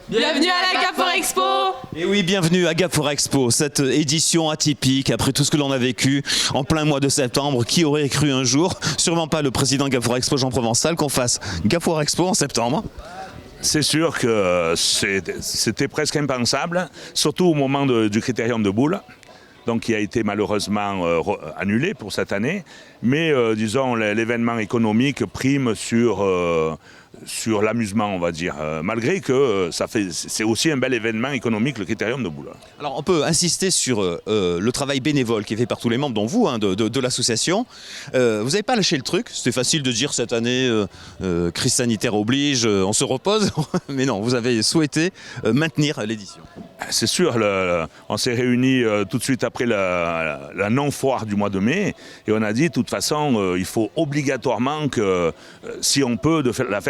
Bienvenue à la Gafor Expo. Et oui, bienvenue à Gafor Expo, cette édition atypique après tout ce que l'on a vécu en plein mois de septembre. Qui aurait cru un jour, sûrement pas le président Gafor Expo Jean Provençal, qu'on fasse Gafor Expo en septembre? C'est sûr que c'était presque impensable, surtout au moment du critérium de Boule, donc qui a été malheureusement annulé pour cette année. Mais disons, l'événement économique prime sur l'amusement, on va dire, malgré que c'est aussi un bel événement économique, le critérium de Boule. Alors on peut insister sur le travail bénévole qui est fait par tous les membres, dont vous, de l'association. Vous n'avez pas lâché le truc, c'était facile de dire cette année, crise sanitaire oblige, on se repose, mais non, vous avez souhaité maintenir l'édition. C'est sûr, on s'est réunis tout de suite après la non-foire du mois de mai, et on a dit, de toute façon, il faut obligatoirement que, si on peut,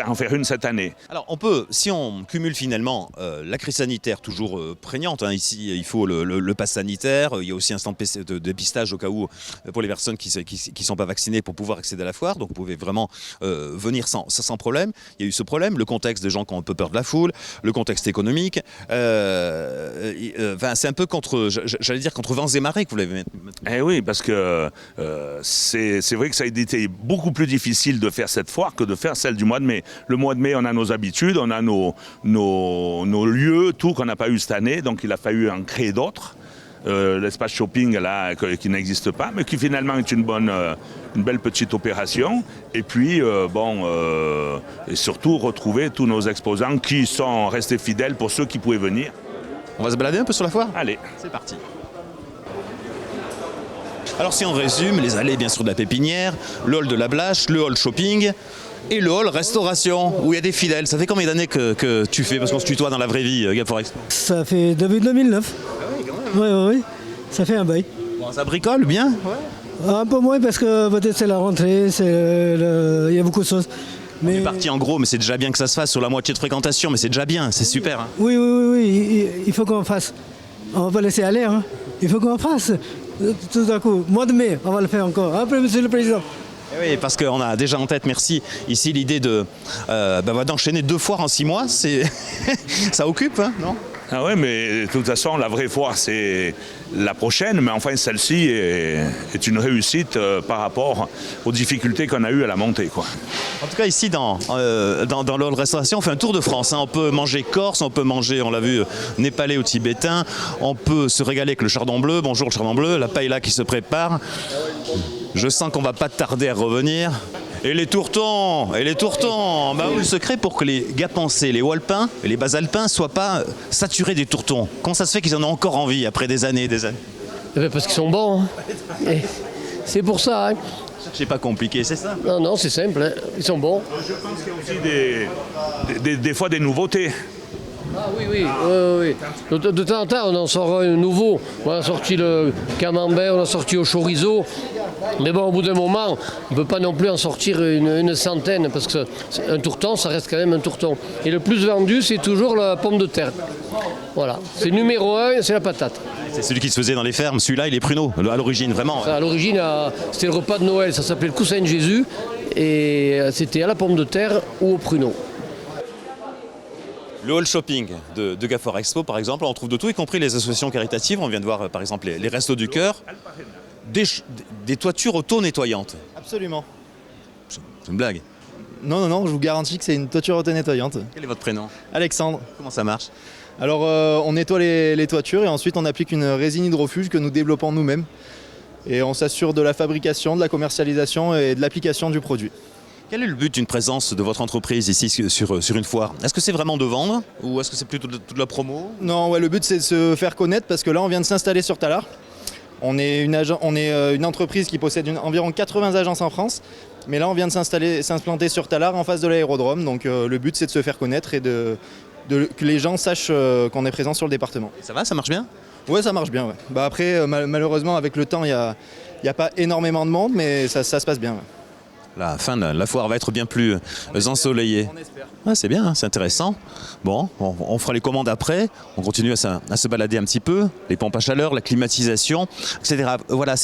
en faire une cette année. Alors on peut, si on cumule finalement la crise sanitaire toujours prégnante, hein, ici il faut le pass sanitaire, il y a aussi un stand de dépistage au cas où pour les personnes qui ne sont pas vaccinées pour pouvoir accéder à la foire, donc vous pouvez vraiment venir sans problème. Il y a eu ce problème, le contexte des gens qui ont un peu peur de la foule, le contexte économique, c'est un peu contre vents et marées que vous l'avez. Eh oui, parce que c'est vrai que ça a été beaucoup plus difficile de faire cette foire que de faire celle du mois de mai. Le mois de mai, on a nos habitudes, on a nos lieux, tout qu'on n'a pas eu cette année, donc il a fallu en créer d'autres. L'espace shopping là, qui n'existe pas, mais qui finalement est une belle petite opération. Et puis, et surtout retrouver tous nos exposants qui sont restés fidèles pour ceux qui pouvaient venir. On va se balader un peu sur la foire ? Allez. C'est parti. Alors si on résume, les allées bien sûr de la Pépinière, le hall de la Blache, le hall shopping et le hall restauration où il y a des fidèles. Ça fait combien d'années que tu fais, parce qu'on se tutoie dans la vraie vie, Gafor Expo? Ça fait depuis 2009. Ah oui, quand même. Oui. Ça fait un bail. Bon, ça bricole bien? Un peu moins parce que peut-être c'est la rentrée, il y a beaucoup de choses. On est parti en gros, mais c'est déjà bien que ça se fasse sur la moitié de fréquentation, mais c'est déjà bien, c'est super. Hein. Oui, il faut qu'on fasse. On va pas laisser aller, hein. Il faut qu'on fasse. Tout d'un coup, mois de mai, on va le faire encore. Après, monsieur le président. Oui, parce qu'on a déjà en tête, merci, ici l'idée d'enchaîner 2 foires en 6 mois, ça occupe, hein, non? Ah ouais, mais de toute façon, la vraie foire, c'est la prochaine, mais enfin, celle-ci est une réussite par rapport aux difficultés qu'on a eues à la montée, quoi. En tout cas, ici, dans le hall restauration, on fait un tour de France. Hein. On peut manger corse, on peut manger, on l'a vu, népalais ou tibétain. On peut se régaler avec le chardon bleu. Bonjour le chardon bleu, la paella qui se prépare. Je sens qu'on va pas tarder à revenir. Et les tourtons, bah où le secret pour que les gapençais, les Walpins et les Basalpins soient pas saturés des tourtons? Comment ça se fait qu'ils en ont encore envie après des années et des années? Parce qu'ils sont bons. Hein. C'est pour ça. Hein. C'est pas compliqué, c'est ça? Non, c'est simple. Hein. Ils sont bons. Je pense qu'il y a aussi des fois des nouveautés. Ah oui. De temps en temps, on en sort un nouveau. On a sorti le camembert, on a sorti au chorizo. Mais bon, au bout d'un moment, on ne peut pas non plus en sortir une centaine, parce qu'un tourton, ça reste quand même un tourton. Et le plus vendu, c'est toujours la pomme de terre. Voilà. C'est numéro 1, c'est la patate. C'est celui qui se faisait dans les fermes. Celui-là, il est pruneau, à l'origine, vraiment. À l'origine, c'était le repas de Noël. Ça s'appelait le coussin de Jésus. Et c'était à la pomme de terre ou au pruneau. Le hall shopping de Gafor Expo, par exemple, on trouve de tout, y compris les associations caritatives. On vient de voir, par exemple, les Restos du Cœur. Des toitures auto-nettoyantes. Absolument. C'est une blague. Non, je vous garantis que c'est une toiture auto-nettoyante. Quel est votre prénom? Alexandre. Comment ça marche? Alors, on nettoie les toitures et ensuite on applique une résine hydrofuge que nous développons nous-mêmes. Et on s'assure de la fabrication, de la commercialisation et de l'application du produit. Quel est le but d'une présence de votre entreprise ici sur une foire? Est-ce que c'est vraiment de vendre ou est-ce que c'est plutôt de la promo? Non, le but c'est de se faire connaître parce que là on vient de s'installer sur Tallard. On est une entreprise qui possède environ 80 agences en France. Mais là on vient de s'implanter sur Tallard en face de l'aérodrome. Donc le but c'est de se faire connaître et que les gens sachent qu'on est présent sur le département. Ça va, ça marche bien? Ouais, ça marche bien. Ouais. Bah après, malheureusement, avec le temps, il n'y a pas énormément de monde, mais ça se passe bien. Ouais. La fin de la foire va être bien plus ensoleillée. On espère. Ouais, c'est bien, hein, c'est intéressant. Bon, on fera les commandes après. On continue à se balader un petit peu. Les pompes à chaleur, la climatisation, etc. Voilà,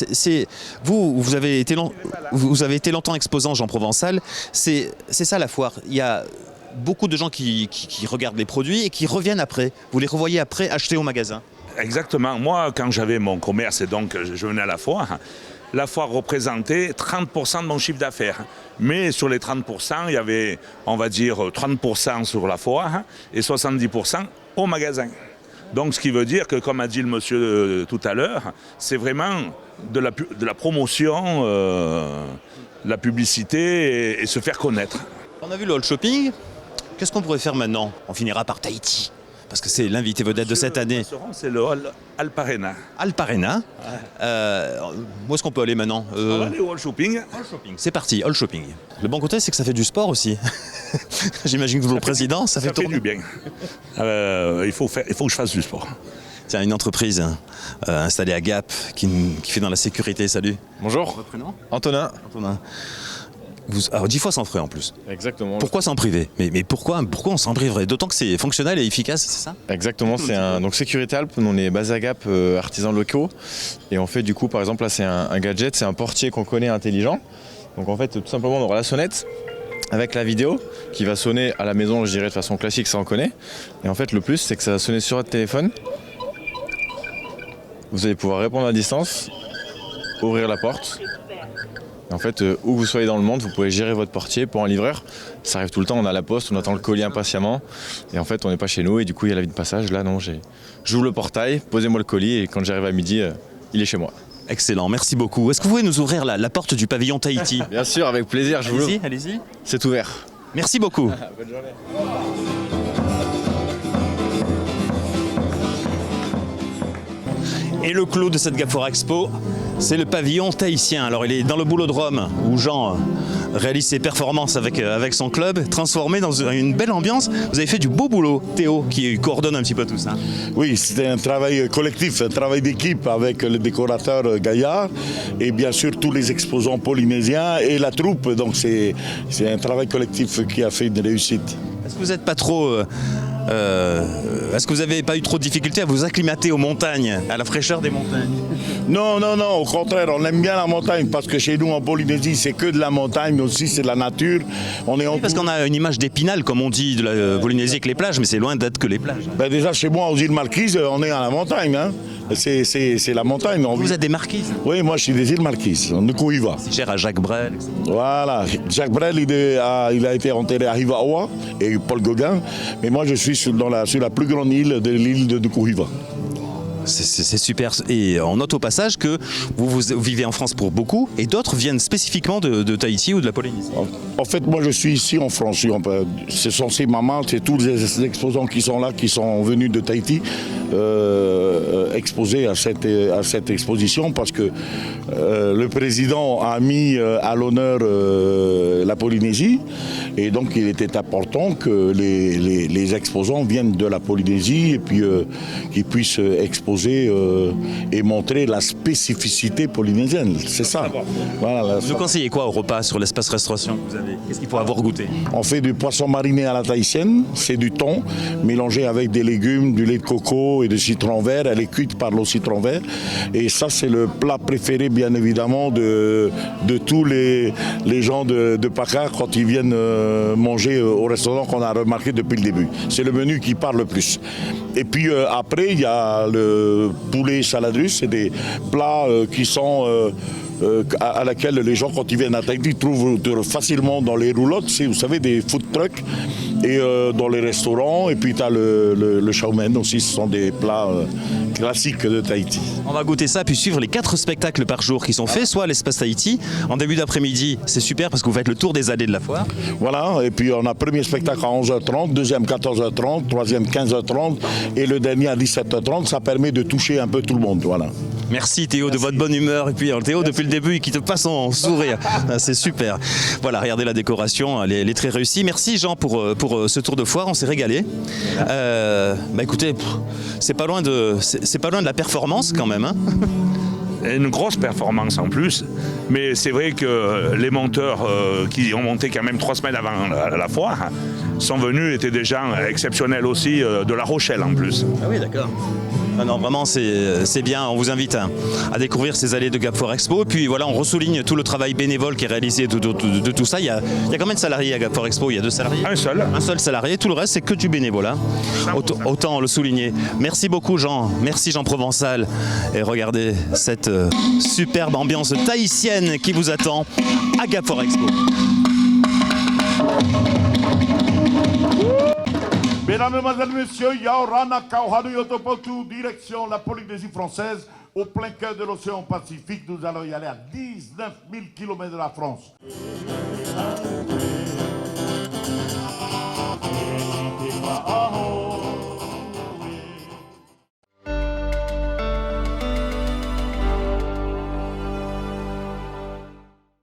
vous avez été longtemps exposant Jean Provençal. C'est ça la foire. Il y a beaucoup de gens qui regardent les produits et qui reviennent après. Vous les revoyez après acheter au magasin. Exactement. Moi, quand j'avais mon commerce et donc je venais à la foire représentait 30% de mon chiffre d'affaires. Mais sur les 30%, il y avait, on va dire, 30% sur la foire et 70% au magasin. Donc ce qui veut dire que, comme a dit le monsieur tout à l'heure, c'est vraiment de la promotion, la publicité et se faire connaître. On a vu le hall shopping. Qu'est-ce qu'on pourrait faire maintenant? On finira par Tahiti. Parce que c'est l'invité vedette de cette année. C'est le hall Alparena. Alparena. Où est-ce qu'on peut aller maintenant? On va aller au hall shopping. C'est parti, hall shopping. Le bon côté, c'est que ça fait du sport aussi. J'imagine que vous, le président, ça fait tourner. Du bien. Il faut que je fasse du sport. Tiens, une entreprise installée à Gap qui fait dans la sécurité. Salut. Bonjour. Votre prénom? Antonin. Antonin. Alors 10 fois sans frais en plus. Exactement. Pourquoi s'en priver? Mais pourquoi on s'en priverait? D'autant que c'est fonctionnel et efficace, c'est ça? Exactement, donc Sécurité Alpes, on est basé à Gap, artisans locaux. Et on fait du coup, par exemple, là c'est un gadget, c'est un portier qu'on connaît intelligent. Donc en fait, tout simplement, on aura la sonnette avec la vidéo qui va sonner à la maison, je dirais de façon classique, ça on connaît. Et en fait, le plus, c'est que ça va sonner sur votre téléphone. Vous allez pouvoir répondre à distance, ouvrir la porte. En fait, où vous soyez dans le monde, vous pouvez gérer votre portier pour un livreur. Ça arrive tout le temps, on a la poste, on attend le colis impatiemment. Et en fait, on n'est pas chez nous et du coup, il y a la vie de passage. Là, non, j'ouvre le portail, posez-moi le colis et quand j'arrive à midi, il est chez moi. Excellent, merci beaucoup. Est-ce que vous pouvez nous ouvrir la porte du pavillon Tahiti? Bien sûr, avec plaisir, je vous l'ouvre. Allez-y. C'est ouvert. Merci beaucoup. Bonne journée. Et le clou de cette Gap4 Expo, c'est le pavillon tahitien. Alors il est dans le Boulodrome où Jean réalise ses performances avec son club, transformé dans une belle ambiance. Vous avez fait du beau boulot, Théo, qui coordonne un petit peu tout ça. Oui, c'était un travail collectif, un travail d'équipe avec le décorateur Gaillard et bien sûr tous les exposants polynésiens et la troupe. Donc c'est un travail collectif qui a fait une réussite. Est-ce que vous n'êtes pas trop... est-ce que vous n'avez pas eu trop de difficultés à vous acclimater aux montagnes, à la fraîcheur des montagnes? Non, au contraire, on aime bien la montagne parce que chez nous en Polynésie, c'est que de la montagne, mais aussi c'est de la nature. Parce qu'on a une image d'Épinal, comme on dit, de la Polynésie avec les plages, mais c'est loin d'être que les plages. Ben déjà, chez moi, aux îles Marquises, on est à la montagne. Hein. C'est la montagne. Vous êtes des Marquises? Oui, moi je suis des îles Marquises, de Kouiva. C'est cher à Jacques Brel, etc. Voilà, Jacques Brel, il a été enterré à Hivaoa et Paul Gauguin, mais moi je suis sur la plus grande île de l'île de Kouiva. C'est super. Et on note au passage que vous vivez en France pour beaucoup et d'autres viennent spécifiquement de Tahiti ou de la Polynésie. En fait, moi je suis ici en France. C'est censé maman, c'est tous les exposants qui sont là, qui sont venus de Tahiti, exposés à cette exposition parce que le président a mis à l'honneur la Polynésie et donc il était important que les exposants viennent de la Polynésie et puis qu'ils puissent exposer et montrer la spécificité polynésienne. C'est ça. Voilà, vous conseillez quoi au repas sur l'espace restauration que vous avez? Qu'est-ce qu'il faut avoir goûté? On fait du poisson mariné à la tahitienne, c'est du thon mélangé avec des légumes, du lait de coco et du citron vert. Elle est cuite par le citron vert. Et ça, c'est le plat préféré, bien évidemment, de tous les gens de PACA quand ils viennent manger au restaurant qu'on a remarqué depuis le début. C'est le menu qui parle le plus. Et puis après, il y a le poulet salade russe, c'est des plats qui sont à laquelle les gens, quand ils viennent à Tahiti, trouvent facilement dans les roulottes, c'est, vous savez, des food trucks, et dans les restaurants, et puis tu as le chow mein aussi, ce sont des plats classiques de Tahiti. On va goûter ça, puis suivre les 4 spectacles par jour qui sont faits, soit à l'espace Tahiti, en début d'après-midi, c'est super parce que vous faites le tour des allées de la foire. Voilà, et puis on a premier spectacle à 11h30, deuxième 14h30, troisième 15h30, et le dernier à 17h30, ça permet de toucher un peu tout le monde, voilà. Merci Théo de votre bonne humeur, et puis Théo depuis le début qui te passe son sourire, c'est super. Voilà, regardez la décoration, elle est très réussie. Merci Jean pour ce tour de foire, on s'est régalé. Écoutez, c'est pas loin de la performance quand même. Hein. Une grosse performance en plus, mais c'est vrai que les monteurs qui ont monté quand même 3 semaines avant la foire, sont venus étaient des gens exceptionnels aussi, de La Rochelle en plus. Ah oui, d'accord. Ah non, vraiment, c'est bien. On vous invite à découvrir ces allées de Gap Fort Expo. Puis voilà, on ressouligne tout le travail bénévole qui est réalisé de tout ça. Il y a combien de salariés à Gap Fort Expo? Il y a 2 salariés? Un seul. Un seul salarié. Tout le reste, c'est que du bénévolat. Autant le souligner. Merci beaucoup, Jean. Merci, Jean Provençal. Et regardez cette superbe ambiance tahitienne qui vous attend à Gap Fort Expo. Mesdames, Mesdemoiselles, Messieurs, Yaorana Kauhanu Yotopotu, direction la Polynésie française, au plein cœur de l'océan Pacifique. Nous allons y aller à 19 000 km de la France.